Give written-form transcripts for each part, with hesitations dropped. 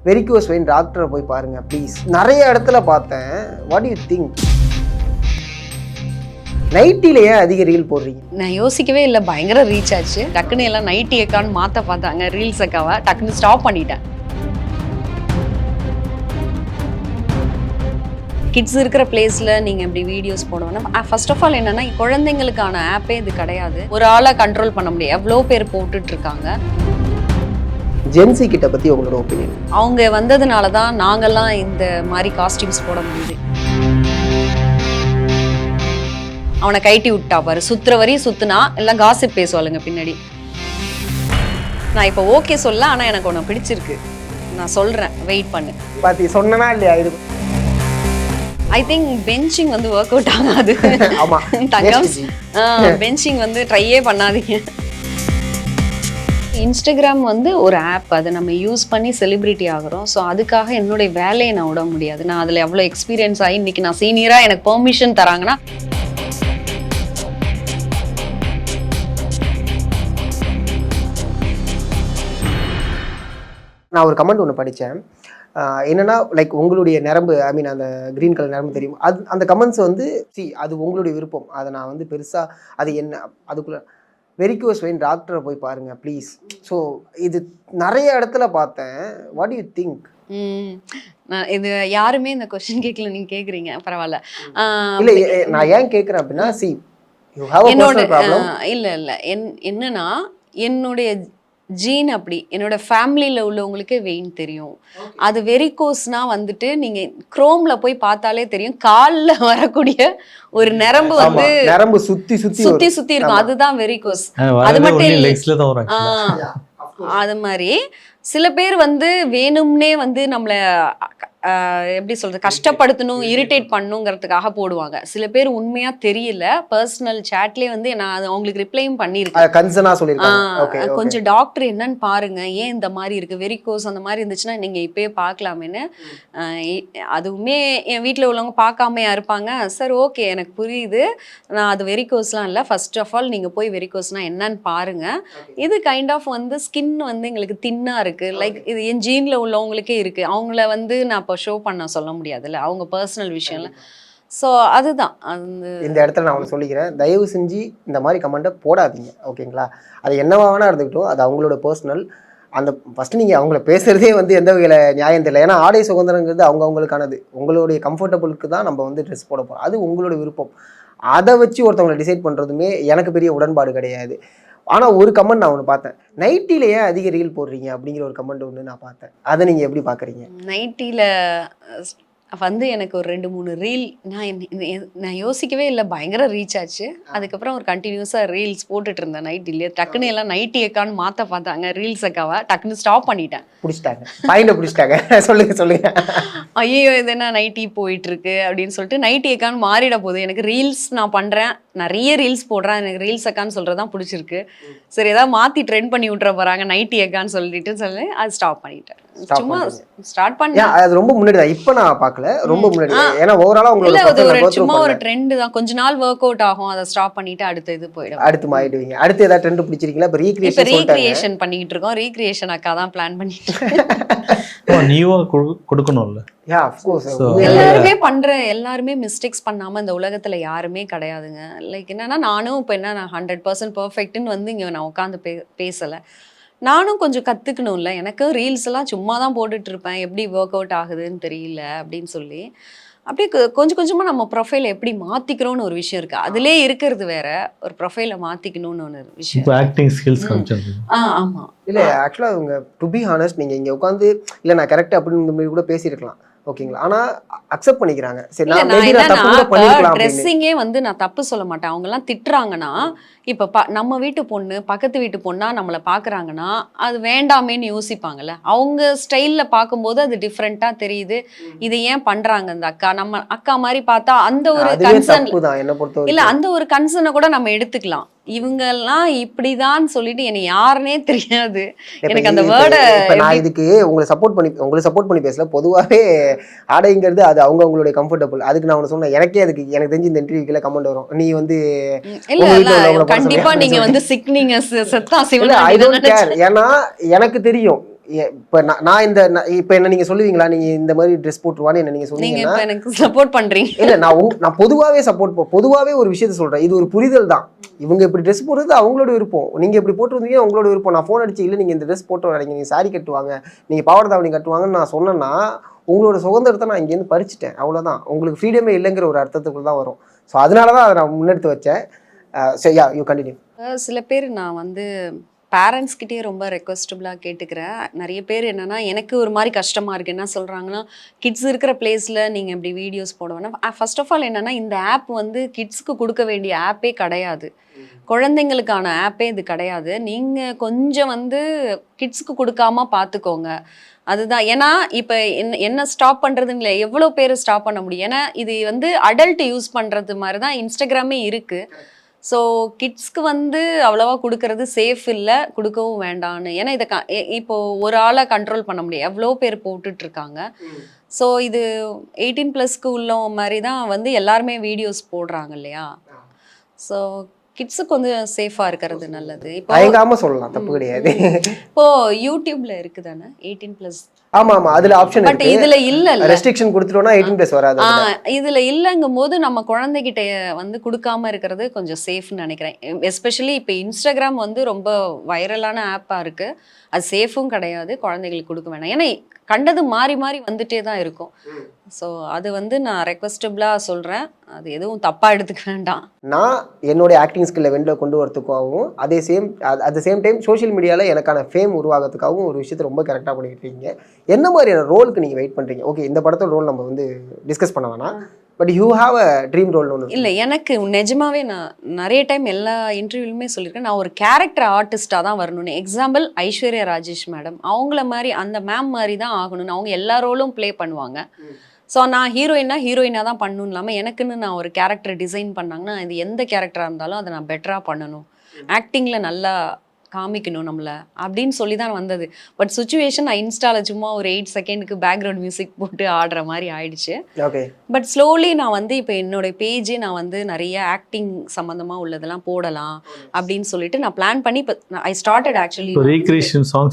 Varicose vein டாக்டரை போய் பாருங்க ப்ளீஸ். நிறைய இடத்துல பார்த்தேன். What you think? நைட்டிலேயே அதிக ரீல் போடுறீங்க? நான் யோசிக்கவே இல்லை, பயங்கர ரீச் ஆச்சு. டக்குன்னு எல்லாம் நைட்டி அக்கான்னு மாற்ற பார்த்தாங்க ரீல்ஸ் அக்காவை, டக்குன்னு ஸ்டாப் பண்ணிட்டேன். கிட்ஸ் இருக்கிற பிளேஸில் நீங்கள் இப்படி வீடியோஸ் போடணும்னா ஃபர்ஸ்ட் ஆஃப் ஆல் என்னென்னா குழந்தைங்களுக்கான ஆப்பே இது கிடையாது. ஒரு ஆளை கண்ட்ரோல் பண்ண முடியாது, எவ்வளோ பேர் போட்டுட்ருக்காங்க. ஜென்சி கிட்ட பற்றி உங்களோட ஒப்பீனியன்? அவங்க வந்ததுனால தான் நாங்கள்லாம் இந்த மாதிரி காஸ்டியூம்ஸ் போட முடியுது. அவனை கைட்டி விட்டா பாரு, சுத்துற வரையும் சுத்துனா எல்லாம் காசிப் பேசுவாளுங்க பின்னாடி. நான் இப்போ ஓகே சொல்ல, ஆனால் எனக்கு ஒன்று பிடிச்சிருக்கு, நான் சொல்கிறேன், வெயிட் பண்ணு. பார்த்தி சொன்னா இல்லையா? இது ஐ திங்க் பெஞ்சிங் வந்து ஒர்க் அவுட் ஆகாது. தங்கம் பெஞ்சிங் வந்து ட்ரையே பண்ணாதீங்க. இன்ஸ்டாகிராம் வந்து ஒரு ஆப், அதை நம்ம யூஸ் பண்ணி செலிப்ரிட்டி ஆகிறோம். ஸோ அதுக்காக என்னுடைய வேலையை நான் விட முடியாது. நான் அதில் எவ்வளோ எக்ஸ்பீரியன்ஸ் ஆகி இன்னைக்கு நான் சீனியராக எனக்கு பெர்மிஷன் தராங்கன்னா நான் ஒரு கமெண்ட் ஒன்று படித்தேன். என்னென்னா லைக் உங்களுடைய நரம்பு, ஐ மீன் அந்த க்ரீன் கலர் நரம்பு தெரியும், அது அந்த கமெண்ட்ஸ் வந்து அது உங்களுடைய விருப்பம். அதை நான் வந்து பெருசாக அது என்ன அதுக்குள்ளே வெரிகோஸ் வெயின் டாக்டரை போய் பாருங்க ப்ளீஸ். ஸோ இது நிறைய இடத்துல பார்த்தேன். What you think? நான் இது யாருமே இந்த கொஸ்டின் கேட்கல, நீங்கள் கேட்குறீங்க, பரவாயில்ல. இல்லை, நான் ஏன் கேட்குறேன் அப்படின்னா என்னோட இல்லை என்னன்னா என்னுடைய ஜீன் அப்படி, என்னோட ஃபேமிலியில் உள்ளவங்களுக்கே வெயின் தெரியும். அது வெரிகோஸ்னா வந்துட்டு நீங்கள் குரோமில் போய் பார்த்தாலே தெரியும், காலில் வரக்கூடிய ஒரு நரம்பு வந்து நரம்பு சுற்றி இருக்கும், அதுதான் வெரிகோஸ். அது மட்டும் இல்லை, அது மாதிரி சில பேர் வந்து வேணும்னே வந்து நம்மளை எப்படி சொல்றது, கஷ்டப்படுத்தணும், இரிட்டேட் பண்ணுங்கிறதுக்காக போடுவாங்க. சில பேர் உண்மையா தெரியல, பர்சனல் சாட்லேயே வந்து நான் அவங்களுக்கு ரிப்ளையும் பண்ணியிருக்கேன். கொஞ்சம் டாக்டர் என்னன்னு பாருங்க, ஏன் இந்த மாதிரி இருக்கு, வெரிகோஸ் அந்த மாதிரி இருந்துச்சுன்னா நீங்க இப்பயே பார்க்கலாமேன்னு. அதுவுமே என் வீட்டில் உள்ளவங்க பார்க்காமையா இருப்பாங்க. சார் ஓகே, எனக்கு புரியுது, நான் அது வெரிகோஸ்லாம் இல்லை, ஃபர்ஸ்ட் ஆஃப் ஆல் நீங்க போய் வெரிகோஸ்னா என்னன்னு பாருங்க. இது கைண்ட் ஆஃப் வந்து ஸ்கின் வந்து எங்களுக்கு தின்னா இருக்கு, லைக் இது என் ஜீன்ல உள்ளவங்களுக்கே இருக்கு. அவங்கள வந்து நான் ஷோ பண்ண சொல்ல முடியாதுல்ல, அவங்க பர்சனல் விஷயம்ல. ஸோ அதுதான் இந்த இடத்துல நான் அவங்க சொல்லிக்கிறேன், தயவு செஞ்சு இந்த மாதிரி கமெண்ட்டை போடாதீங்க, ஓகேங்களா? அது என்னவா வேணா இருந்துக்கிட்டோம், அது அவங்களோட பர்சனல். அந்த ஃபஸ்ட்டு நீங்கள் அவங்கள பேசுகிறதே வந்து எந்த வகையில் நியாயம் தெரியல. ஏன்னா ஆடை சுதந்திரங்கிறது அவங்களுக்கானது. உங்களுடைய கம்ஃபர்டபுளுக்கு தான் நம்ம வந்து ட்ரெஸ் போட போகிறோம், அது உங்களோட விருப்பம். அதை வச்சு ஒருத்தவங்களை டிசைட் பண்ணுறதுமே எனக்கு பெரிய உடன்பாடு கிடையாது. ஆனால் ஒரு கமெண்ட் நான் ஒன்று பார்த்தேன், நைட்டிலேயே அதிக ரீல் போடுறீங்க அப்படிங்கிற ஒரு கமெண்ட் ஒன்று நான் பார்த்தேன். அதை நீங்கள் எப்படி பார்க்குறீங்க? நைட்டியில் வந்து எனக்கு ஒரு 2-3 ரீல் நான் யோசிக்கவே இல்லை, பயங்கர ரீச் ஆச்சு. அதுக்கப்புறம் ஒரு கண்டினியூஸாக ரீல்ஸ் போட்டுட்டு இருந்தேன் நைட்டிலே. டக்குன்னு எல்லாம் நைட்டி அக்கான்னு மாற்ற பார்த்தாங்க ரீல்ஸ் அக்காவை, டக்குன்னு ஸ்டாப் பண்ணிட்டேன். பிடிச்சிட்டாங்க. சொல்லுங்க. ஐயோ இது என்ன நைட்டி போயிட்டு இருக்கு அப்படின்னு சொல்லிட்டு நைட்டி அக்கான்னு மாறிட போகுது. எனக்கு ரீல்ஸ் நான் பண்ணுறேன், நிறைய ரீல்ஸ் போடுறேன், எனக்கு ரீல்ஸ் அக்கான்னு சொல்கிறது தான் பிடிச்சிருக்கு. சரி, ஏதாவது மாற்றி ட்ரெண்ட் பண்ணி விட்டுற போகிறாங்க நைட்டி அக்கான்னு சொல்லிட்டு சொல்லி அது ஸ்டாப் பண்ணிட்டேன். சும்மா ஸ்டார்ட் பண்ணி அது ரொம்ப முன்னாடி தான், இப்போ நான் பார்க்கல, ரொம்ப முன்னாடி. ஏன்னா ஓவராலா உங்களுக்கு சும்மா ஒரு ட்ரெண்ட் தான், கொஞ்ச நாள் ஒர்க் அவுட் ஆகும், அதை ஸ்டாப் பண்ணிட்டு அடுத்து இது போயிடும், அடுத்து மாறிடுவீங்க. அடுத்து ஏதாவது ட்ரெண்ட் பிடிச்சிருக்கீங்களா? இப்போ ரீக்ரியேஷன் பண்ணிட்டு இருக்கோம், ரீக்ரியேஷன் அக்கா தான் பிளான் பண்ணிட்டு நியூவா கொடுக்கணும்ல. Yeah of course. எல்லாருமே மிஸ்டேக்ஸ் பண்ணாம இந்த உலகத்துல யாருமே கிடையாதுங்க. லைக் என்னன்னா நானும் இப்போ என்ன நான் 100% பர்ஃபெக்ட்னு வந்து இங்க நான் உட்காந்து பேசல, நானும் கொஞ்சம் கற்றுக்கணும்ல. எனக்கு ரீல்ஸ் எல்லாம் சும்மா தான் போட்டுட்டு இருப்பேன், எப்படி ஒர்க் அவுட் ஆகுதுன்னு தெரியல அப்படின்னு சொல்லி. அப்படியே கொஞ்சம் கொஞ்சமாக நம்ம ப்ரொஃபைலை எப்படி மாற்றிக்கிறோன்னு ஒரு விஷயம் இருக்குது. அதுலேயே இருக்கிறது வேற, ஒரு ப்ரொஃபைலை மாற்றிக்கணும்னு ஒரு விஷயம். ஆக்டிங் ஸ்கில்ஸ் ஆமாம். இல்லை ஆக்சுவலாக அவங்க டு பி ஹானஸ்ட், நீங்கள் இங்கே உட்காந்து இல்லை நான் கரெக்ட் அப்படின்னு மாதிரி கூட பேசியிருக்கலாம், ஓகேங்களா? ஆனால் அக்செப்ட் பண்ணிக்கிறாங்க. சரி, நான் ட்ரெஸ்ஸிங்கே வந்து நான் தப்பு சொல்ல மாட்டேன். அவங்கெல்லாம் திட்டுறாங்கன்னா, இப்போ நம்ம வீட்டு பொண்ணு பக்கத்து வீட்டு பொண்ணா நம்மளை பார்க்குறாங்கன்னா அது வேண்டாமேன்னு யோசிப்பாங்கல்ல. அவங்க ஸ்டைலில் பார்க்கும்போது அது டிஃப்ரெண்ட்டாக தெரியுது, இதை ஏன் பண்ணுறாங்க இந்த அக்கா, நம்ம அக்கா மாதிரி பார்த்தா அந்த ஒரு கன்சர்ன் இல்லை, அந்த ஒரு கன்சர்னை கூட நம்ம எடுத்துக்கலாம். இவங்கெல்லாம் இப்படிதான் சொல்லிட்டு எனக்கு யாருன்னே தெரியாது, எனக்கு அந்த வேர்டை. நான் இதுக்கு உங்களை சப்போர்ட் பண்ணி பேசல, பொதுவாகவே ஆடைங்கிறது அது அவங்களுடைய கம்ஃபர்டபுள். அதுக்கு நான் சொன்னேன், எனக்கு தெரிஞ்சு இந்த இன்டர்வியூல கமெண்ட் வரும், நீ வந்து கண்டிப்பா நீங்க வந்து சிக்னிங்க செத்தா சிவன். ஐ டோன்ட் கேர், ஏன்னா எனக்கு தெரியும் இப்போ நான் இப்போ என்ன நீங்கள் சொல்லுவீங்களா, நீங்கள் இந்த மாதிரி ட்ரெஸ் போட்டுருவான்னு என்ன நீங்கள் நீங்க சொன்னீங்கன்னா, இப்ப எனக்கு சப்போர்ட் பண்றீங்க. இல்லை நான் பொதுவாகவே பொதுவாகவே ஒரு விஷயத்த சொல்கிறேன். இது ஒரு புரிதல் தான். இவங்க இப்படி ட்ரெஸ் போடுறது அவங்களோட விருப்பம். நீங்கள் இப்படி போட்டு வந்தீங்க உங்களோட விருப்பம். நான் ஃபோன் அடிச்சு இல்லை நீங்கள் இந்த ட்ரெஸ் போட்டு வராங்க, நீங்கள் சாரி கட்டுவாங்க, நீங்கள் பாவாடை தாவணி கட்டுவாங்கன்னு நான் சொன்னேன்னா உங்களோட சுதந்திரத்தை நான் இங்கேருந்து பறிச்சிட்டேன். அவ்வளோதான். உங்களுக்கு ஃப்ரீடமே இல்லைங்கிற ஒரு அர்த்தத்துக்குள்ள தான் வரும். ஸோ அதனால தான் அதை நான் முன்னெடுத்து வச்சேன். So yeah you continue. சில பேர் நான் வந்து பேரண்ட்ஸ் கிட்டே ரொம்ப ரெக்வஸ்டபுளாக கேட்டுக்கிறேன். நிறைய பேர் என்னன்னா எனக்கு ஒரு மாதிரி கஷ்டமா இருக்கு. என்ன சொல்றாங்கன்னா, கிட்ஸ் இருக்கிற பிளேஸ்ல நீங்க இப்படி வீடியோஸ் போட வேணாம். ஃபர்ஸ்ட் ஆஃப் ஆல் என்னன்னா, இந்த ஆப் வந்து கிட்ஸ்க்கு கொடுக்க வேண்டிய ஆப்பே கிடையாது. குழந்தைங்களுக்கான ஆப்பே இது கிடையாது. நீங்க கொஞ்சம் வந்து கிட்ஸ்க்கு கொடுக்காம பார்த்துக்கோங்க. அதுதான். ஏன்னா இப்போ என்ன ஸ்டாப் பண்ணுறதுன்னு இல்லை, எவ்வளோ பேர் ஸ்டாப் பண்ண முடியும். ஏன்னா இது வந்து அடல்ட் யூஸ் பண்ணுறது மாதிரி தான் இன்ஸ்டாகிராமே இருக்குது. ஸோ கிட்ஸ்க்கு வந்து அவ்வளோவா கொடுக்கறது சேஃப் இல்லை, கொடுக்கவும் வேண்டான்னு. ஏன்னா இதை இப்போ ஒரு ஆளை கண்ட்ரோல் பண்ண முடியும், எவ்வளோ பேர் போட்டுட்ருக்காங்க. ஸோ இது 18+ உள்ள மாதிரி தான் வந்து எல்லாருமே வீடியோஸ் போடுறாங்க இல்லையா. ஸோ கிட்ஸுக்கு கொஞ்சம் சேஃபாக இருக்கிறது நல்லது. இப்போ தயங்காம சொல்லலாம், தப்பு கிடையாது. இப்போ யூடியூப்ல இருக்குதானே 18+. ஆமா அதுல ஆப்ஷன் பட் இதுல இல்ல, ரெஸ்ட்ரிக்ஷன் கொடுத்துட்டோம்னா 18+ வராது. இதுல இல்லங்கும் போது நம்ம குழந்தைகிட்ட வந்து கொடுக்காம இருக்கிறது கொஞ்சம் சேஃப்னு நினைக்கிறேன். எஸ்பெஷலி இப்போ இன்ஸ்டாகிராம் வந்து ரொம்ப வைரலான ஆப்பா இருக்கு. அது சேஃபும் கிடையாது, குழந்தைகளுக்கு கொடுக்க வேணாம். ஏன்னா கண்டது மாறி மாறி வந்துட்டே தான் இருக்கும். ஸோ அது வந்து நான் ரெக்வஸ்டபுளாக சொல்கிறேன். அது எதுவும் தப்பாக எடுத்துக்க வேண்டாம். நான் என்னுடைய ஆக்டிங் ஸ்கில்லை வெளில கொண்டு வரதுக்காகவும் அதே சேம் டைம் சோஷியல் மீடியாவில் எனக்கான ஃபேம் உருவாகிறதுக்காகவும் ஒரு விஷயத்தை ரொம்ப கரெக்டாக பண்ணிக்கிட்டு இருக்கீங்க. என்ன மாதிரியான ரோலுக்கு நீங்கள் வெயிட் பண்ணுறீங்க? ஓகே, இந்த படத்தோட ரோல் நம்ம வந்து டிஸ்கஸ் பண்ண வேணாம், but you have a dream role ஒன்று. இல்லை, எனக்கு நிஜமாவே நான் நிறைய டைம் எல்லா இன்டர்வியூலுமே சொல்லியிருக்கேன், நான் ஒரு கேரக்டர் ஆர்டிஸ்டாக தான் வரணும்னு. எக்ஸாம்பிள் ஐஸ்வர்யா ராஜேஷ் மேடம், அவங்கள மாதிரி அந்த மேம் மாதிரி தான் ஆகணும்னு. அவங்க எல்லா ரோலும் ப்ளே பண்ணுவாங்க. ஸோ நான் ஹீரோயினாக தான் பண்ணணும் இல்லாமல் எனக்குன்னு நான் ஒரு கேரக்டர் டிசைன் பண்ணாங்கன்னா இது எந்த கேரக்டராக இருந்தாலும் அதை நான் பெட்டராக பண்ணணும், ஆக்டிங்கில் நல்லா காமிக்கணும் நம்மளை அப்படின்னு சொல்லி தான் வந்தது. பட் சுச்சுவேஷன் நான் இன்ஸ்டாவில் சும்மா ஒரு 8 செகண்டுக்கு பேக்ரவுண்ட் மியூசிக் போட்டு ஆடுற மாதிரி ஆயிடுச்சு. பட் ஸ்லோலி நான் வந்து இப்போ என்னோட பேஜே நான் வந்து நிறைய ஆக்டிங் சம்மந்தமாக உள்ளதெல்லாம் போடலாம் அப்படின்னு சொல்லிட்டு நான் பிளான் பண்ணி இப்போ ஐ ஸ்டார்டட் ஆக்சுவலி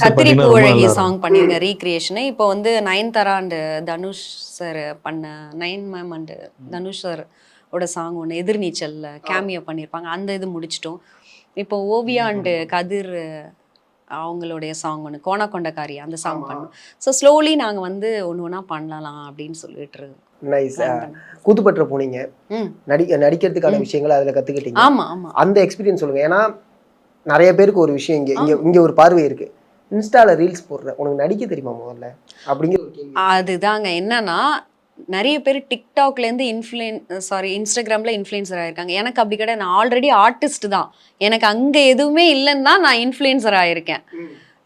கத்திரி பூழகி சாங் பண்ணியிருக்கேன் ரீக்ரியேஷனு. இப்போ வந்து நயன்தாரா அண்டு தனுஷ் சார் பண்ண nine ma'am and Dhanush sir ஓட சாங் ஒன்று எதிர்நீச்சலில் கேமியோ பண்ணியிருப்பாங்க, அந்த இது முடிச்சிட்டோம். இப்போ ஓவியா அண்டு கதிர் அவங்களுடைய சாங் ஒன்று கோணா கொண்டக்காரி, அந்த சாங் பண்ணோம். ஸோ ஸ்லோலி நாங்கள் வந்து ஒன்று ஒன்றா பண்ணலாம் அப்படின்னு சொல்லிட்டு. நைஸ். கூத்துப்பற்ற போனீங்க, நடிக்கிறதுக்கான விஷயங்கள் அதில் கற்றுக்கிட்டீங்க. ஆமாம் ஆமாம், அந்த எக்ஸ்பீரியன்ஸ் சொல்லுங்கள். ஏன்னா நிறைய பேருக்கு ஒரு விஷயம் இங்கே ஒரு பார்வை இருக்குது, இன்ஸ்டாவில் ரீல்ஸ் போடுற உனக்கு நடிக்க தெரியுமா முதல்ல அப்படிங்கிற ஒரு கேள்வி. அதுதாங்க என்னன்னா, நிறைய பேர் டிக்டாக்லேருந்து இன்ஸ்டாகிராமில் இன்ஃப்ளூயன்சர் ஆகிருக்காங்க. எனக்கு அப்படி கிடையாது, நான் ஆல்ரெடி ஆர்டிஸ்ட் தான். எனக்கு அங்கே எதுவுமே இல்லைன்னு தான் நான் இன்ஃப்ளூயன்சர் ஆகிருக்கேன்.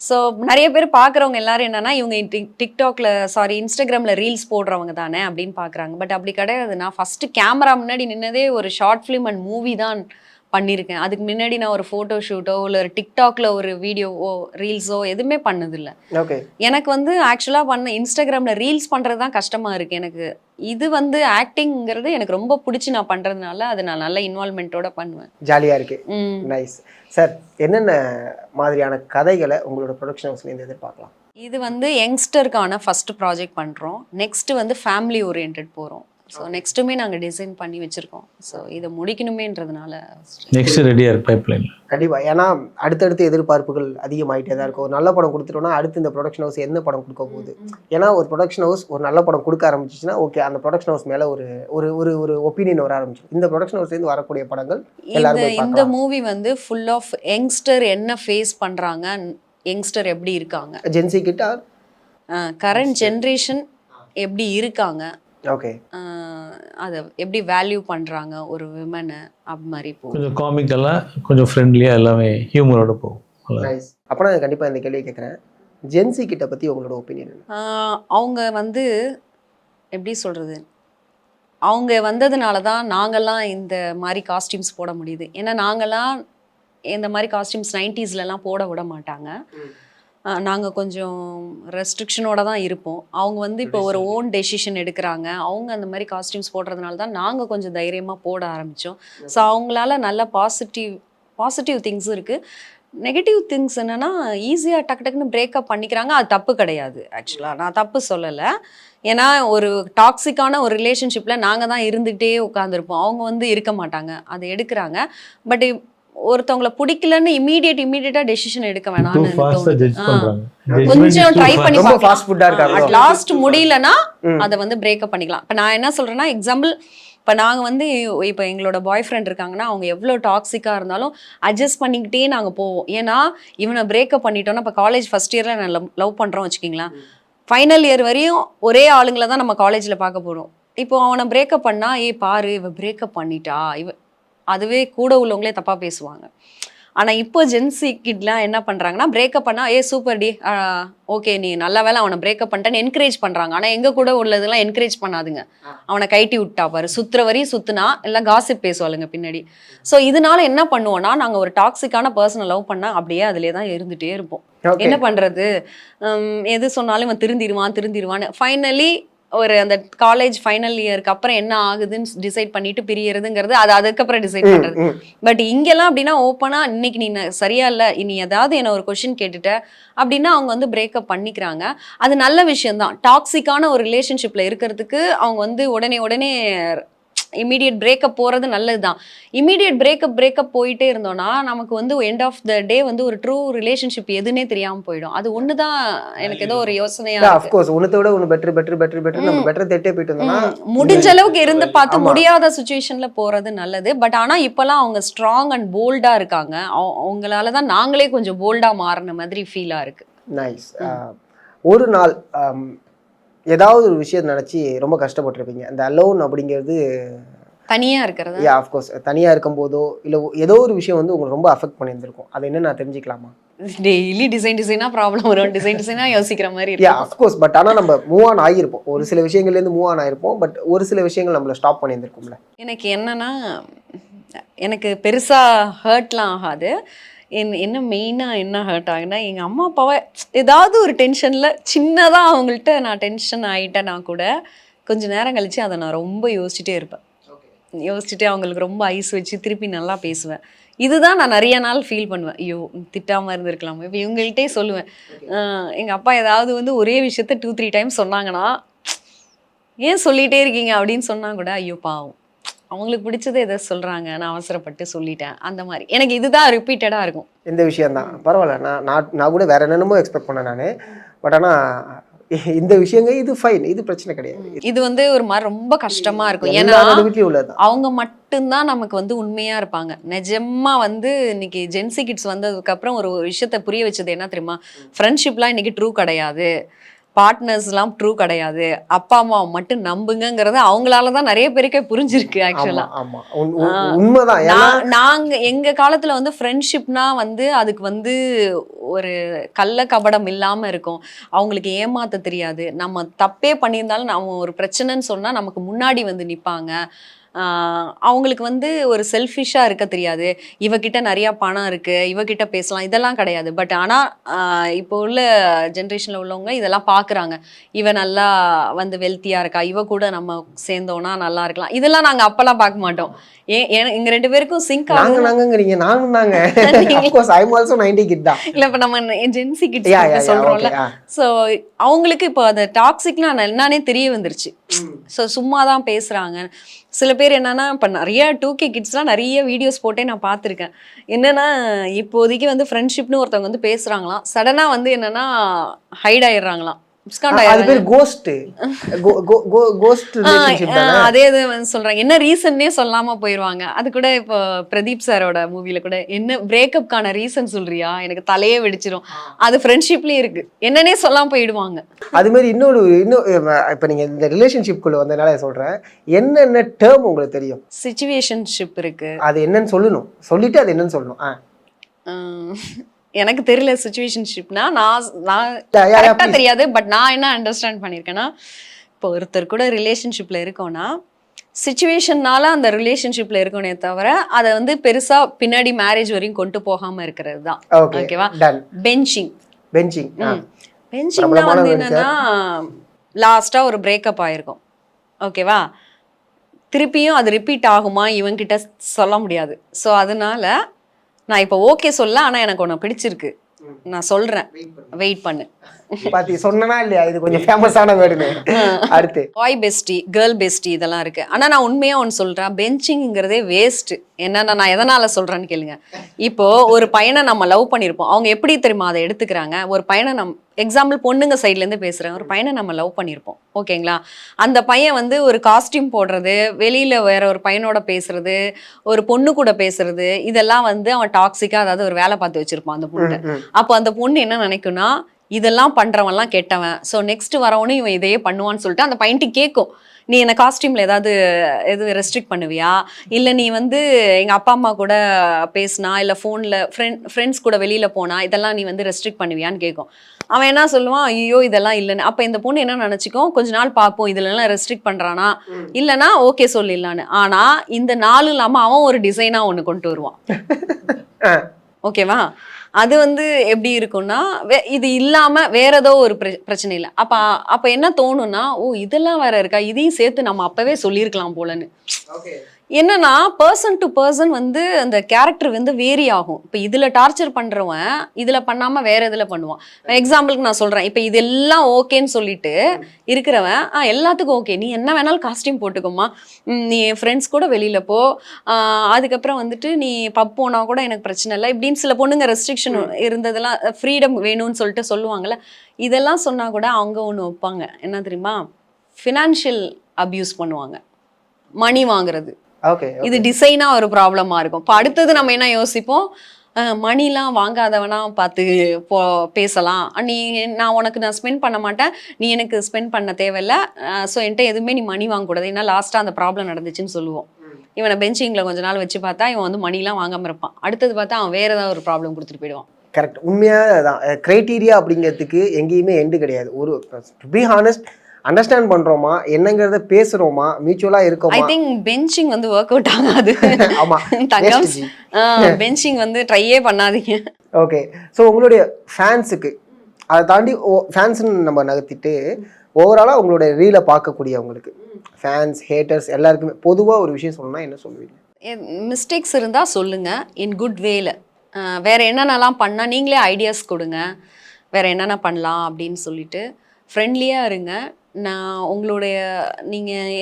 ஸோ நிறைய பேர் பார்க்குறவங்க எல்லாரும் என்னன்னா, இவங்க இன்ஸ்டாகிராமில் ரீல்ஸ் போடுறவங்க தானே அப்படின்னு பார்க்குறாங்க. பட் அப்படி கிடையாது. நான் ஃபஸ்ட்டு கேமரா முன்னாடி நின்னதே ஒரு ஷார்ட் ஃபிலிம் அண்ட் மூவி தான் பண்ணியிருக்கேன். அதுக்கு முன்னாடி நான் ஒரு ஃபோட்டோ ஷூட்டோ இல்லை ஒரு டிக்டாக்ல ஒரு வீடியோவோ ரீல்ஸோ எதுவுமே பண்ணதில்லை. எனக்கு வந்து ஆக்சுவலாக இன்ஸ்டாகிராமில் ரீல்ஸ் பண்ணுறது தான் கஷ்டமாக இருக்குது. எனக்கு இது வந்து ஆக்டிங்கிறது எனக்கு ரொம்ப பிடிச்சி நான் பண்ணுறதுனால அது நான் நல்ல இன்வால்மெண்ட்டோட பண்ணுவேன். ஜாலியாக இருக்கு. Nice sir. என்னென்ன மாதிரியான கதைகளை உங்களோட ப்ரொடக்ஷன் ஹவுஸ்லேருந்து எதிர்பார்க்கலாம்? இது வந்து யங்ஸ்டருக்கான ஃபஸ்ட்டு ப்ராஜெக்ட் பண்ணுறோம். நெக்ஸ்ட்டு வந்து ஃபேமிலி ஓரியன்ட் போகிறோம். ஸோ நெக்ஸ்ட்டுமே நாங்கள் டிசைன் பண்ணி வச்சுருக்கோம். ஸோ இதை முடிக்கணுமேன்றதுனால நெக்ஸ்ட் ரெடியாக இருக்கு பைப்லைன். கண்டிப்பாக. ஏன்னா அடுத்தடுத்து எதிர்பார்ப்புகள் அதிகமாகிட்டே தான் இருக்கும். ஒரு நல்ல படம் கொடுத்துட்டோம்னா அடுத்து இந்த ப்ரொடக்ஷன் ஹவுஸ் என்ன படம் கொடுக்க போகுது. ஏன்னா ஒரு ப்ரொடக்ஷன் ஹவுஸ் ஒரு நல்ல படம் கொடுக்க ஆரம்பிச்சிச்சுன்னா ஓகே, அந்த ப்ரொடக்ஷன் ஹவுஸ் மேலே ஒரு ஒரு ஒரு ஒப்பீனியன் வர ஆரம்பிச்சிடும். இந்த ப்ரொடக்ஷன் ஹவுஸ்லேருந்து வரக்கூடிய படங்கள் இந்த மூவி வந்து ஃபுல் ஆஃப் யங்ஸ்டர் என்ன ஃபேஸ் பண்ணுறாங்க, யங்ஸ்டர் எப்படி இருக்காங்க, ஜென்சி கிட்ட கரண்ட் ஜென்ரேஷன் எப்படி இருக்காங்க, ஓகே, அதை எப்படி வேல்யூ பண்ணுறாங்க ஒரு விமனை, அது மாதிரி போகும். கொஞ்சம் காமிக்கெல்லாம் கொஞ்சம் ஃப்ரெண்ட்லியாக எல்லாமே ஹியூமரோட போகும். அப்போ நான் கண்டிப்பாக இந்த கேள்வி கேட்குறேன், ஜென்சி கிட்ட பற்றி உங்களோட ஒப்பீனியன்? அவங்க வந்து எப்படி சொல்கிறது, அவங்க வந்ததுனால தான் நாங்கள்லாம் இந்த மாதிரி காஸ்டியூம்ஸ் போட முடியுது. ஏன்னா நாங்கள்லாம் இந்த மாதிரி காஸ்டியூம்ஸ் 90ஸ்லலாம் போட விட மாட்டாங்க. நாங்கள் கொஞ்சம் ரெஸ்ட்ரிக்ஷனோட தான் இருப்போம். அவங்க வந்து இப்போ ஒரு ஓன் டெசிஷன் எடுக்கிறாங்க. அவங்க அந்த மாதிரி காஸ்டியூம்ஸ் போடுறதுனால தான் நாங்கள் கொஞ்சம் தைரியமாக போட ஆரம்பித்தோம். ஸோ அவங்களால நல்ல பாசிட்டிவ் திங்ஸும் இருக்குது. நெகட்டிவ் திங்ஸ் என்னன்னா ஈஸியாக டக்குன்னு பிரேக்கப் பண்ணிக்கிறாங்க. அது தப்பு கிடையாது. ஆக்சுவலாக நான் தப்பு சொல்லலை. ஏன்னா ஒரு டாக்ஸிக்கான ஒரு ரிலேஷன்ஷிப்பில் நாங்கள் தான் இருந்துகிட்டே உட்காந்துருப்போம். அவங்க வந்து இருக்க மாட்டாங்க, அதை எடுக்கிறாங்க. பட் ஒருத்தவங்களை பிடிக்கலன்னு இமீடியட்டா டெசிஷன் எடுக்க வேணாம்னு தோணுது. கொஞ்சம் ட்ரை பண்ணி பார்க்கலாம். லாஸ்ட் முடியலன்னா அதை வந்து பிரேக்கப் பண்ணிக்கலாம். இப்போ நான் என்ன சொல்றேன்னா, எக்ஸாம்பிள் இப்போ நாங்கள் வந்து இப்போ எங்களோட பாய் ஃப்ரெண்ட் இருக்காங்கன்னா அவங்க எவ்வளோ டாக்ஸிக்காக இருந்தாலும் அட்ஜஸ்ட் பண்ணிக்கிட்டே நாங்கள் போவோம். ஏன்னா இவனை பிரேக்கப் பண்ணிட்டோன்னா, இப்போ காலேஜ் ஃபர்ஸ்ட் இயரில் நான் லவ் பண்ணுறோம் வச்சுக்கிங்களேன், ஃபைனல் இயர் வரையும் ஒரே ஆளுங்களை தான் நம்ம காலேஜில் பார்க்க போகிறோம். இப்போ அவனை பிரேக்கப் பண்ணா, பாரு இவ பிரேக்கப் பண்ணிட்டா, அதுவே கூட உள்ளவங்களே தப்பாக பேசுவாங்க. ஆனால் இப்போ ஜென்சி கிட்லாம் என்ன பண்ணுறாங்கன்னா, பிரேக்கப் பண்ணால் சூப்பர் டி, ஓகே நீ நல்ல வேலை அவனை பிரேக்கப் பண்ணிட்டேன்னு என்கரேஜ் பண்ணுறாங்க. ஆனால் எங்கள் கூட உள்ளதெல்லாம் என்கரேஜ் பண்ணாதுங்க. அவனை கைட்டி விட்டா பாரு, சுற்றுற வரையும் சுற்றுனா எல்லாம் காசிப் பேசுவாளுங்க பின்னாடி. ஸோ இதனால என்ன பண்ணுவோம்னா, நாங்கள் ஒரு டாக்ஸிக்கான பர்சனை லவ் பண்ணால் அப்படியே அதிலே தான் இருந்துகிட்டே இருப்போம். என்ன பண்ணுறது, எது சொன்னாலும் இவன் திருந்திடுவான்னு ஃபைனலி ஒரு அந்த காலேஜ் ஃபைனல் இயருக்கு அப்புறம் என்ன ஆகுதுன்னு டிசைட் பண்ணிட்டு பிரியறதுங்கிறது அது அதுக்கப்புறம் டிசைட் பண்றது. பட் இங்கெல்லாம் அப்படின்னா ஓப்பனா இன்னைக்கு நீ சரியா இல்லை, இனி ஏதாவது என்ன ஒரு கொஸ்டின் கேட்டுட்ட அப்படின்னா அவங்க வந்து பிரேக்கப் பண்ணிக்கிறாங்க. அது நல்ல விஷயம் தான். டாக்ஸிக்கான ஒரு ரிலேஷன்ஷிப்ல இருக்கிறதுக்கு அவங்க வந்து உடனே இமீடியட் பிரேக்கப் போகிறது நல்லது தான். இமீடியட் பிரேக்கப் போயிட்டே இருந்தோம்னா நமக்கு வந்து எண்ட் ஆஃப் த டே வந்து ஒரு ட்ரூ ரிலேஷன்ஷிப் எதுனே தெரியாமல் போயிடும். அது ஒன்று தான் எனக்கு ஏதோ ஒரு யோசனையாக. அஃப்கோர்ஸ் ஒன்றத்தை விட ஒன்று பெட்டர் நம்ம பெட்டர் தேட்டே போயிட்டு இருந்தோம்னா முடிஞ்ச அளவுக்கு இருந்து பார்த்து முடியாத சுச்சுவேஷனில் போகிறது நல்லது. பட் ஆனால் இப்போலாம் அவங்க ஸ்ட்ராங் அண்ட் போல்டாக இருக்காங்க. அவங்களால தான் நாங்களே கொஞ்சம் போல்டாக மாறின மாதிரி ஃபீலாக இருக்குது. நைஸ். ஒரு நாள் ஏதாவது ஒரு விஷயம் நினச்சி ரொம்ப கஷ்டப்பட்டிருப்பீங்க. அந்த அலோன் அப்படிங்கிறது தனியாக இருக்கிறது. ஆஃப்கோர்ஸ் தனியாக இருக்கும் போதோ இல்லை ஏதோ ஒரு விஷயம் வந்து உங்களுக்கு ரொம்ப அஃபெக்ட் பண்ணியிருந்திருக்கும். அது என்ன நான் தெரிஞ்சுக்கலாமா? டெய்லி டிசைனாக ப்ராப்ளம் வரும், டிசைனாக யோசிக்கிற மாதிரி இருக்கு. ஆஃப்கோர்ஸ். பட் ஆனால் நம்ம மூவ் ஆன் ஆகியிருப்போம், ஒரு சில விஷயங்கள்லேருந்து மூவ் ஆன் ஆகிருப்போம். பட் ஒரு சில விஷயங்கள் நம்மளை ஸ்டாப் பண்ணியிருந்திருக்கும்ல. எனக்கு என்னன்னா, எனக்கு பெருசாக ஹர்ட்லாம் ஆகாது. என்ன மெயினாக என்ன ஹர்ட் ஆகுனா, எங்கள் அம்மா அப்பாவை ஏதாவது ஒரு டென்ஷனில் சின்னதாக அவங்கள்ட்ட நான் டென்ஷன் ஆகிட்டேன்னா கூட கொஞ்சம் நேரம் கழித்து அதை நான் ரொம்ப யோசிச்சுட்டே இருப்பேன். யோசிச்சுட்டு அவங்களுக்கு ரொம்ப ஐஸ் வச்சு திருப்பி நல்லா பேசுவேன். இதுதான் நான் நிறைய நாள் ஃபீல் பண்ணுவேன். ஐயோ திட்டாமல் இருந்திருக்கலாம். இப்போ இவங்கள்ட்டே சொல்லுவேன், எங்கள் அப்பா ஏதாவது வந்து ஒரே விஷயத்த 2-3 டைம்ஸ் சொன்னாங்கன்னா, ஏன் சொல்லிகிட்டே இருக்கீங்க அப்படின்னு சொன்னால் கூட ஐயோ பாவம் அவங்களுக்கு பிடிச்சதை எதை சொல்கிறாங்க, நான் அவசரப்பட்டு சொல்லிட்டேன், அந்த மாதிரி எனக்கு இதுதான் ரிப்பீட்டடாக இருக்கும். இந்த விஷயந்தான் பரவாயில்ல. நான் கூட வேற என்னென்னமோ எக்ஸ்பெக்ட் பண்ணேன் நான். பட் ஆனால் இந்த விஷயங்கள் இது ஃபைன், இது பிரச்சனை கிடையாது. இது வந்து ஒரு மாதிரி ரொம்ப கஷ்டமா இருக்கும். ஏன்னா அவங்க மட்டும்தான் நமக்கு வந்து உண்மையா இருப்பாங்க. நிஜமா வந்து இன்னைக்கு ஜென்சி கிட்ஸ் வந்ததுக்கு அப்புறம் ஒரு விஷயத்த புரிய வச்சது என்ன தெரியுமா, ஃப்ரெண்ட்ஷிப்லாம் இன்னைக்கு ட்ரூ கிடையாது, பார்ட்னர்ஸ்லாம் ட்ரூ கிடையாது, அப்பா அம்மாவை மட்டும் நம்புங்கிறது அவங்களால தான் நிறைய பேருக்கே புரிஞ்சிருக்கு. ஆக்சுவலா நாங்க எங்க காலத்துல வந்து ஃப்ரெண்ட்ஷிப்னா வந்து அதுக்கு வந்து ஒரு கள்ள கபடம் இல்லாம இருக்கும். அவங்களுக்கு ஏமாத்த தெரியாது. நம்ம தப்பே பண்ணியிருந்தாலும் நம்ம ஒரு பிரச்சனைன்னு சொன்னா நமக்கு முன்னாடி வந்து நிப்பாங்க. அவங்களுக்கு வந்து ஒரு செல்ஃபிஷாக இருக்க தெரியாது. இவகிட்ட நிறையா பணம் இருக்குது, இவகிட்ட பேசலாம், இதெல்லாம் கிடையாது. பட் ஆனால் இப்போ உள்ள ஜென்ரேஷனில் உள்ளவங்க இதெல்லாம் பார்க்குறாங்க. இவ நல்லா வந்து வெல்த்தியாக இருக்கா, இவ கூட நம்ம சேர்ந்தோன்னா நல்லா இருக்கலாம். இதெல்லாம் நாங்கள் அப்போல்லாம் பார்க்க மாட்டோம். எங்க 2 பேருக்கும் சிங்க் ஆகுங்க. இல்ல இப்ப நம்ம ஜென்சி கிட்ஸ் சொல்றோம்ல, சோ அவங்களுக்கு இப்போ அந்த டாக்ஸிக்லாம் என்னன்னே தெரிய வந்துருச்சு. ஸோ சும்மா தான் பேசுறாங்க. சில பேர் என்னன்னா, இப்போ நிறைய 2K கிட்ஸ்லாம் நிறைய வீடியோஸ் போட்டே நான் பார்த்துருக்கேன். என்னன்னா இப்போதைக்கு வந்து ஃப்ரெண்ட்ஷிப்னு ஒருத்தவங்க வந்து பேசுறாங்களாம், சடனா வந்து என்னன்னா ஹைட் ஆயிடுறாங்களாம். அதே இது சொல்றாங்க. என்ன ரீசன்னே சொல்லாம போயிருவாங்க. அது கூட இப்போ பிரதீப் சாரோட மூவில கூட என்ன பிரேக்கப்கான ரீசன் சொல்றியா, எனக்கு தலையே வெடிச்சிரும். அது ஃப்ரெண்ட்ஷிப்லயே இருக்கு, என்னன்னே சொல்லாம போயிடுவாங்க. அது மாதிரி இன்னும் இப்ப நீங்க இந்த ரிலேஷன்ஷிப்குள்ள வந்தனால சொல்றேன், என்னென்ன டேர்ம் உங்களுக்கு தெரியும்? சிச்சுவேஷன்ஷிப் இருக்கு, அது என்னன்னு சொல்லணும், சொல்லிட்டு அது என்னன்னு சொல்லணும். எனக்கு தெரியல சிச்சுவேஷன்ஷிப்னா, நான் கரெக்டாக தெரியாது. பட் நான் என்ன அண்டர்ஸ்டாண்ட் பண்ணியிருக்கேன்னா, இப்போ ஒருத்தர் கூட ரிலேஷன்ஷிப்பில் இருக்கோன்னா சிச்சுவேஷன்னால அந்த ரிலேஷன்ஷிப்பில் இருக்கோனே தவிர அதை வந்து பெருசாக பின்னாடி மேரேஜ் வரையும் கொண்டு போகாமல் இருக்கிறது தான். ஓகேவா? பெஞ்சிங்னா வந்து என்னன்னா, லாஸ்ட்டாக ஒரு பிரேக்கப் ஆகிருக்கும். ஓகேவா? திருப்பியும் அது ரிப்பீட் ஆகுமா இவங்கிட்ட சொல்ல முடியாது. ஸோ அதனால நான் இப்போ ஓகே சொல்ல, ஆனா எனக்கு உன்னை பிடிச்சிருக்கு, நான் சொல்றேன், வெயிட் பண்ணு. பாத்தி சொன்னா இல்லையா, இது கொஞ்சம் ஃபேமஸான வேர்டுன்னு. அடுத்து பாய் பெஸ்டி, கேர்ள் பெஸ்டி இதெல்லாம் இருக்கு. ஆனா நான் உண்மையா ஒன்று சொல்றேன், பெஞ்சிங்கிறதே வேஸ்ட். என்னன்னா நான் எதனால சொல்றேன்னு கேளுங்க. இப்போ ஒரு பையனை நம்ம லவ் பண்ணியிருப்போம், அவங்க எப்படி தெரியுமா அதை எடுத்துக்கிறாங்க. ஒரு பையனை எக்ஸாம்பிள் பொண்ணுங்க சைட்ல இருந்து பேசுறேன், ஒரு பையனை நம்ம லவ் பண்ணியிருப்போம், ஓகேங்களா. அந்த பையன் வந்து ஒரு காஸ்டியூம் போடுறது, வெளியில வேற ஒரு பையனோட பேசுறது, ஒரு பொண்ணு கூட பேசுறது, இதெல்லாம் வந்து அவன் டாக்ஸிக்கா, அதாவது ஒரு வேலை பார்த்து வச்சிருப்பான் அந்த பொண்ணு. அப்போ அந்த பொண்ணு என்ன நினைக்கும்னா, இதெல்லாம் பண்றவன்லாம் கெட்டவன், ஸோ நெக்ஸ்ட் வரவனும் இவன் இதையே பண்ணுவான்னு சொல்லிட்டு அந்த பையன்ட்டு கேட்கும், நீ என்ன காஸ்டியூம்ல ஏதாவது ரெஸ்ட்ரிக்ட் பண்ணுவியா, இல்லை நீ வந்து எங்க அப்பா அம்மா கூட பேசினா, இல்லை ஃபோனில் ஃப்ரெண்ட்ஸ் கூட வெளியில போனா இதெல்லாம் நீ வந்து ரெஸ்ட்ரிக்ட் பண்ணுவியான்னு கேட்கும். அவன் என்ன சொல்லுவான், ஐயோ இதெல்லாம் இல்லைன்னு. அப்போ இந்த பொண்ணு என்ன நினச்சிக்கும், கொஞ்ச நாள் பார்ப்போம் இதுலலாம் ரெஸ்ட்ரிக்ட் பண்ணுறானா, இல்லைனா ஓகே சொல்லிடலான்னு. ஆனால் இந்த நாள் இல்லாமல் அவன் ஒரு டிசைனாக ஒன்று கொண்டு வருவான், ஓகேவா. அது வந்து எப்படி இருக்கும்னா, இது இல்லாம வேற ஏதோ ஒரு பிரச்சனை இல்லை. அப்ப என்ன தோணும்னா, ஓ இதெல்லாம் வேற இருக்கா, இதையும் சேர்த்து நம்ம அப்பவே சொல்லியிருக்கலாம் போலன்னு. என்னன்னா பர்சன் டு பர்சன் வந்து அந்த கேரக்டர் வந்து வேரி ஆகும். இப்போ இதுல டார்ச்சர் பண்றவன் இதுல பண்ணாம வேற இதுல பண்ணுவான். எக்ஸாம்பிளுக்கு நான் சொல்றேன், இப்போ இதெல்லாம் ஓகேன்னு சொல்லிட்டு இருக்கிறவன் எல்லாத்துக்கும் ஓகே, நீ என்ன வேணாலும் காஸ்டியூம் போட்டுக்கோமா, நீ ஃப்ரெண்ட்ஸ் கூட வெளியில போ, அதுக்கப்புறம் வந்துட்டு நீ பப் போனா கூட எனக்கு பிரச்சனை இல்லை இப்படின்னு சில பொண்ணுங்க ரெஸ்ட்ரிக்ஷன் இருந்ததெல்லாம் ஃப்ரீடம் வேணும்னு சொல்லிட்டு சொல்லுவாங்கல்ல. இதெல்லாம் சொன்னா கூட அவங்க ஒன்று வைப்பாங்க, என்ன தெரியுமா, ஃபினான்ஷியல் அபியூஸ் பண்ணுவாங்க, மணி வாங்குறது. இது டிசைனா ஒரு ப்ராப்ளமா இருக்கும். இப்போ அடுத்தது நம்ம என்ன யோசிப்போம், மணிலாம் வாங்காதவனா பார்த்து பேசலாம், நான் ஸ்பெண்ட் பண்ண மாட்டேன், நீ எனக்கு ஸ்பெண்ட் பண்ண தேவையில்லை, ஸோ என்கிட்ட எதுவுமே நீ மணி வாங்கக்கூடாது, ஏன்னா லாஸ்ட்டாக அந்த ப்ராப்ளம் நடந்துச்சுன்னு சொல்லுவோம். இவனை பெஞ்சிங்கில் கொஞ்ச நாள் வச்சு பார்த்தா இவன் வந்து மணிலாம் வாங்காமல் இருப்பான், அடுத்தது பார்த்தா அவன் வேற ஏதாவது ஒரு ப்ராப்ளம் கொடுத்துட்டு போயிடுவான். கரெக்ட், உண்மையாக தான். க்ரைட்டீரியா அப்படிங்கிறதுக்கு எங்கேயுமே எண்டு கிடையாது. ஒரு டு பி ஹானஸ்ட் அண்டர்ஸ்டாண்ட் பண்றோமா, என்னங்கிறத பேசுறோமா, மியூச்சுவலா இருக்கோமா. ஐ திங்க் பெஞ்சிங் வந்து ஒர்க் அவுட் ஆகாது. ஆமா, தங்கம் பெஞ்சிங் வந்து ட்ரையே பண்ணாதீங்க. ஓகே, ஸோ உங்களுடைய ஃபேன்ஸுக்கு அதை தாண்டி ஃபேன்ஸ்ன்னு நம்ம நகர்த்திட்டு ஓவராலாக உங்களுடைய ரீலை பார்க்கக்கூடியவங்களுக்கு, ஃபேன்ஸ் ஹேட்டர்ஸ் எல்லாருக்குமே பொதுவாக ஒரு விஷயம் சொல்லணும்னா என்ன சொல்லுவீங்க? மிஸ்டேக்ஸ் இருந்தால் சொல்லுங்க, இன் குட் வேல. வேற என்னென்னலாம் பண்ணால் நீங்களே ஐடியாஸ் கொடுங்க, வேற என்னென்ன பண்ணலாம் அப்படின்னு சொல்லிட்டு ஃப்ரெண்ட்லியாக இருங்க. நான் உங்களுடைய நீங்கள்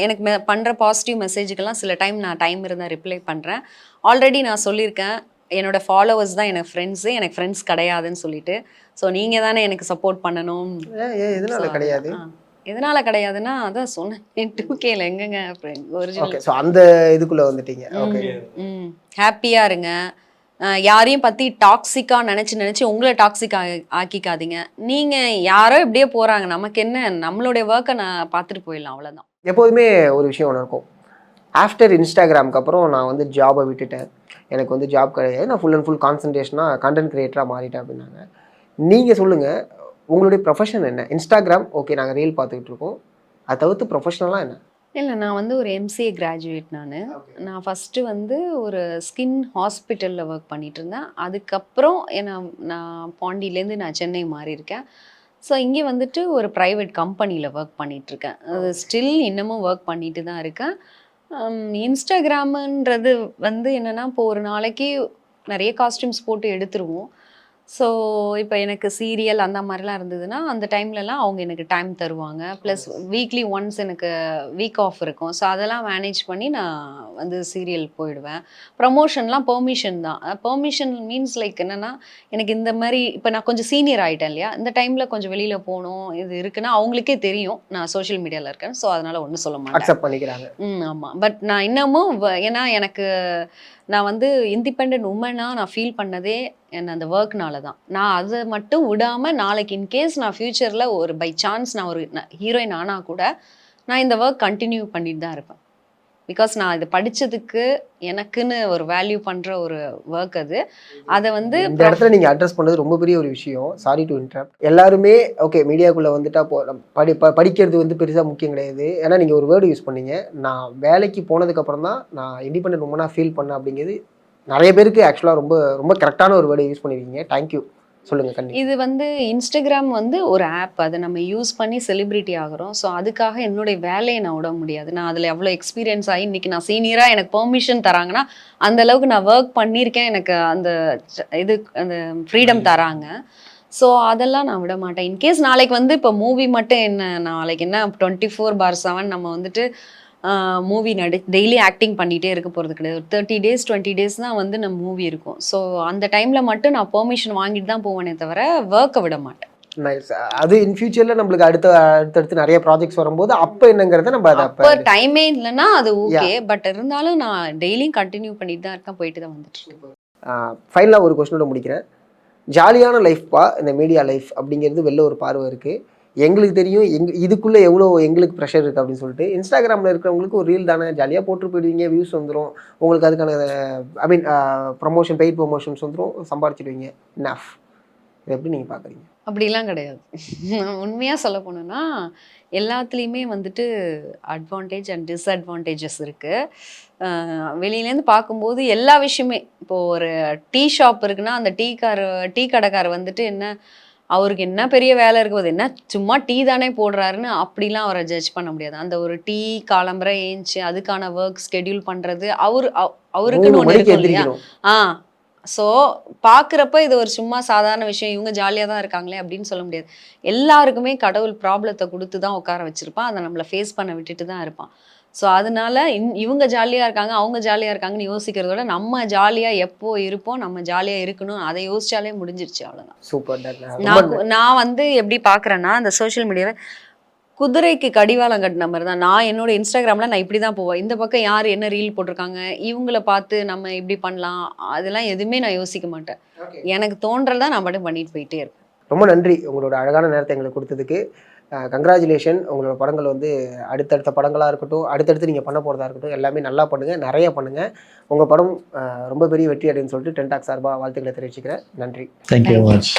எனக்கு பண்ணுற பாசிட்டிவ் மெசேஜுக்கெல்லாம் சில டைம் நான் டைம் இருந்தால் ரிப்ளை பண்ணுறேன். ஆல்ரெடி நான் சொல்லியிருக்கேன், என்னோடய ஃபாலோவர்ஸ் தான் எனக்கு ஃப்ரெண்ட்ஸு, எனக்கு ஃப்ரெண்ட்ஸ் கிடையாதுன்னு சொல்லிட்டு. ஸோ நீங்கள் தானே எனக்கு சப்போர்ட் பண்ணணும். எதனால கிடையாது? எதனால கிடையாதுன்னா அதான் சொன்னேன், 2Kல எங்கங்க ஒரிஜினல். ஸோ அந்த இதுக்குள்ளே வந்துட்டீங்க. ஓகே, ஹாப்பியாக இருங்க. யாரையும் பற்றி டாக்ஸிக்காக நினச்சி உங்களை டாக்ஸிக் ஆக்கிக்காதீங்க. நீங்கள் யாரோ இப்படியே போகிறாங்க, நமக்கு என்ன, நம்மளுடைய ஒர்க்கை நான் பார்த்துட்டு போயிடலாம், அவ்வளோதான். எப்போதுமே ஒரு விஷயம் ஒன்று இருக்கும், ஆஃப்டர் இன்ஸ்டாகிராமுக்கு அப்புறம் நான் வந்து ஜாபை விட்டுட்டேன், எனக்கு வந்து ஜாப் கிடையாது, நான் ஃபுல் அண்ட் ஃபுல் கான்சன்ட்ரேஷனாக கண்டென்ட் கிரியேட்டராக மாறிட்டேன் அப்படின்னாங்க. நீங்கள் சொல்லுங்கள், உங்களுடைய ப்ரொஃபஷன் என்ன? இன்ஸ்டாகிராம் ஓகே, நாங்கள் ரீல் பார்த்துக்கிட்டு இருக்கோம், அதை தவிர்த்து ப்ரொஃபஷனலாக என்ன? இல்லை, நான் வந்து ஒரு MCA கிராஜுவேட். நான் ஃபஸ்ட்டு வந்து ஒரு ஸ்கின் ஹாஸ்பிட்டலில் ஒர்க் பண்ணிகிட்டு இருந்தேன். அதுக்கப்புறம் நான் பாண்டியிலேருந்து நான் சென்னை மாறியிருக்கேன். ஸோ இங்கே வந்துட்டு ஒரு ப்ரைவேட் கம்பெனியில் ஒர்க் பண்ணிகிட்ருக்கேன். அது ஸ்டில் இன்னமும் ஒர்க் பண்ணிட்டு தான் இருக்கேன். இன்ஸ்டாகிராமுன்றது வந்து என்னென்னா, இப்போ ஒரு நாளைக்கு நிறைய காஸ்டியூம்ஸ் போட்டு எடுத்துருவோம். ஸோ இப்போ எனக்கு சீரியல் அந்த மாதிரிலாம் இருந்ததுன்னா அந்த டைம்லலாம் அவங்க எனக்கு டைம் தருவாங்க. ப்ளஸ் வீக்லி ஒன்ஸ் எனக்கு வீக் ஆஃப் இருக்கும். ஸோ அதெல்லாம் மேனேஜ் பண்ணி நான் வந்து சீரியல் போயிடுவேன். ப்ரமோஷன்லாம் பெர்மிஷன் தான். பெர்மிஷன் மீன்ஸ் லைக் என்னென்னா, எனக்கு இந்த மாதிரி இப்போ நான் கொஞ்சம் சீனியர் ஆகிட்டேன் இல்லையா, இந்த டைமில் கொஞ்சம் வெளியில் போகணும் இது இருக்குன்னா அவங்களுக்கே தெரியும் நான் சோஷியல் மீடியாவில் இருக்கேன். ஸோ அதனால் ஒன்றும் சொல்ல மாட்டேன், அக்செப்ட் பண்ணிக்கிறாங்க. ஆமாம். பட் நான் இன்னமும் ஏன்னா எனக்கு நான் வந்து இண்டிபெண்ட் உமனாக நான் ஃபீல் பண்ணதே அந்த ஒர்க்னால தான். நான் அதை மட்டும் விடாமல் நாளைக்கு இன்கேஸ் நான் ஃப்யூச்சரில் ஒரு பை சான்ஸ் நான் ஒரு ஹீரோயின் ஆனால் கூட நான் இந்த ஒர்க் கண்டினியூ பண்ணிட்டு தான் இருப்பேன். பிகாஸ் நான் இது படித்ததுக்கு எனக்குன்னு ஒரு வேல்யூ பண்ணுற ஒரு ஒர்க் அது. அதை வந்து இந்த இடத்துல நீங்கள் அட்ரஸ் பண்ணது ரொம்ப பெரிய ஒரு விஷயம். Sorry to interrupt. எல்லாருமே ஓகே மீடியாக்குள்ளே வந்துட்டா படிக்கிறது வந்து பெருசாக முக்கியம் கிடையாது. ஏன்னா நீங்கள் ஒரு வேர்டு யூஸ் பண்ணீங்க, நான் வேலைக்கு போனதுக்கப்புறம் தான் நான் இண்டிபெண்டன்ட் உமனாக ஃபீல் பண்ணேன் அப்படிங்கிறது நிறைய பேருக்கு ஆக்சுவலாக ரொம்ப ரொம்ப கரெக்டான ஒரு வேர்டை யூஸ் பண்ணியிருக்கீங்க. தேங்க்யூ. சொல்லுங்கள் கண்டிப்பாக. இது வந்து இன்ஸ்டாகிராம் வந்து ஒரு ஆப். அதை நம்ம யூஸ் பண்ணி செலிபிரிட்டி ஆகிறோம். ஸோ அதுக்காக என்னுடைய வேலையை நான் விட முடியாது. நான் அதில் எவ்வளோ எக்ஸ்பீரியன்ஸ் ஆகி இன்னைக்கு நான் சீனியராக எனக்கு பெர்மிஷன் தராங்கன்னா அந்த அளவுக்கு நான் ஒர்க் பண்ணியிருக்கேன். எனக்கு அந்த அந்த ஃப்ரீடம் தராங்க. ஸோ அதெல்லாம் நான் விட மாட்டேன். இன்கேஸ் நாளைக்கு வந்து இப்போ மூவி மட்டும் என்ன, நாளைக்கு என்ன 24/7 நம்ம வந்துட்டு மூவி டெய்லி ஆக்டிங் பண்ணிகிட்டே இருக்க போகிறது கிடையாது. 30 days 20 days தான் வந்து நம்ம மூவி இருக்கும். ஸோ அந்த டைமில் மட்டும் நான் பெர்மிஷன் வாங்கிட்டு தான் போவேனே தவிர ஒர்க்கை விட மாட்டேன். நைஸ். அது இன் ஃபியூச்சரில் நம்மளுக்கு அடுத்தடுத்து நிறைய ப்ராஜெக்ட்ஸ் வரும்போது அப்போ என்னங்கிறத நம்ம அதை அப்போ டைமே இல்லைன்னா அது ஓகே. பட் இருந்தாலும் நான் டெய்லியும் கண்டினியூ பண்ணிட்டு தான் இருக்கேன், போயிட்டு தான் வந்துட்டு. ஃபைனலாக ஒரு கொஸ்டினோட முடிக்கிறேன். ஜாலியான லைஃப்பா இந்த மீடியா லைஃப் அப்படிங்கிறது வெளில ஒரு பார்வை இருக்குது. எங்களுக்கு தெரியும் இதுக்குள்ளே எவ்வளோ எங்களுக்கு ப்ரெஷர் இருக்குது அப்படின்னு சொல்லிட்டு. இன்ஸ்டாகிராமில் இருக்கிறவங்களுக்கு ஒரு ரீல் தானே, ஜாலியாக போட்டு போயிடுவீங்க, வியூஸ் வந்துடும், உங்களுக்கு அதுக்கான ப்ரமோஷன் பெய்ட் ப்ரொமோஷன்ஸ் வந்துடும், சம்பாரிச்சிடுவீங்க. இனஃப். இதை எப்படி நீங்கள் பார்க்குறீங்க? அப்படிலாம் கிடையாது. உண்மையாக சொல்ல போனோன்னா எல்லாத்துலேயுமே வந்துட்டு அட்வான்டேஜ் அண்ட் டிஸ்அட்வான்டேஜஸ் இருக்குது. வெளியிலேருந்து பார்க்கும்போது எல்லா விஷயமே, இப்போது ஒரு டீ ஷாப் இருக்குன்னா அந்த டீ கடைக்காரர் வந்துட்டு என்ன, அவருக்கு என்ன பெரிய வேலை இருக்குது, என்ன சும்மா டீ தானே போடுறாருன்னு அப்படிலாம் அவரை ஜட்ஜ் பண்ண முடியாது. அந்த ஒரு டீ காலம்பரை ஏஞ்சி அதுக்கான ஒர்க் ஸ்கெடியூல் பண்ணுறது அவருக்குன்னு ஒன்று இருக்கும் இல்லையா? ஸோ பார்க்குறப்ப இது ஒரு சும்மா சாதாரண விஷயம், இவங்க ஜாலியாக தான் இருக்காங்களே அப்படின்னு சொல்ல முடியாது. எல்லாருக்குமே கடவுள் ப்ராப்ளத்தை கொடுத்து தான் உட்கார வச்சுருப்பான். அதை நம்மளை ஃபேஸ் பண்ண விட்டுட்டு தான் இருப்பான். ஸோ அதனால இவங்க ஜாலியாக இருக்காங்க, அவங்க ஜாலியாக இருக்காங்கன்னு யோசிக்கிறத விட நம்ம ஜாலியாக எப்போ இருப்போம், நம்ம ஜாலியாக இருக்கணும், அதை யோசிச்சாலே முடிஞ்சிருச்சு, அவ்வளோதான். சூப்பர். நான் வந்து எப்படி பார்க்குறேன்னா, அந்த சோஷியல் மீடியாவை குதிரைக்கு கடிவாளம் கட்டின மாதிரி தான். நான் என்னோட இன்ஸ்டாகிராமில் நான் இப்படி தான் போவேன். இந்த பக்கம் யார் என்ன ரீல் போட்டிருக்காங்க, இவங்கள பார்த்து நம்ம இப்படி பண்ணலாம், அதெல்லாம் எதுவுமே நான் யோசிக்க மாட்டேன். எனக்கு தோன்றதை நான் மட்டும் பண்ணிட்டு போயிட்டே இருப்பேன். ரொம்ப நன்றி உங்களோட அழகான நேரத்தை எங்களுக்கு கொடுத்ததுக்கு. கங்க்ராச்சுலேஷன். உங்களோட படங்கள் வந்து அடுத்தடுத்த படங்களாக இருக்கட்டும், அடுத்தடுத்து நீங்கள் பண்ண போகிறதா இருக்கட்டும், எல்லாமே நல்லா பண்ணுங்கள், நிறைய பண்ணுங்கள். உங்கள் படம் ரொம்ப பெரிய வெற்றி அப்படின்னு சொல்லிட்டு டென்டாக் சார்பாக வாழ்த்துக்களை தெரிவிச்சுக்கிறேன். நன்றி. Thank you much.